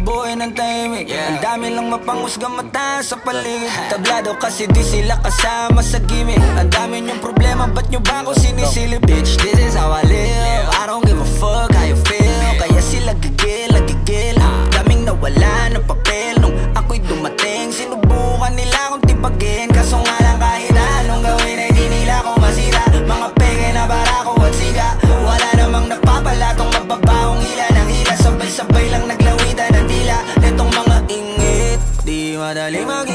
buhay ng tahimik. Ang dami lang mapanghusgang mata sa paligid. Tablado kasi di sila kasama sa gimmick. Ang dami niyong problema, ba't nyo ba ako sinisilip? Bitch, this is how I live. I don't give a fuck how you feel. Kaya sila gigil. Daming nawala ng papel nung ako'y dumating. Sinubukan nila akong tipagin, kaso nga lang kahit anong gawin ay di nila ako masira. Mga peke na barako at siga. Wala namang napapala tong mababahong hila ng hila. Sabay-sabay lang naglawitan ng dila. Netong mga ingit, di madali mag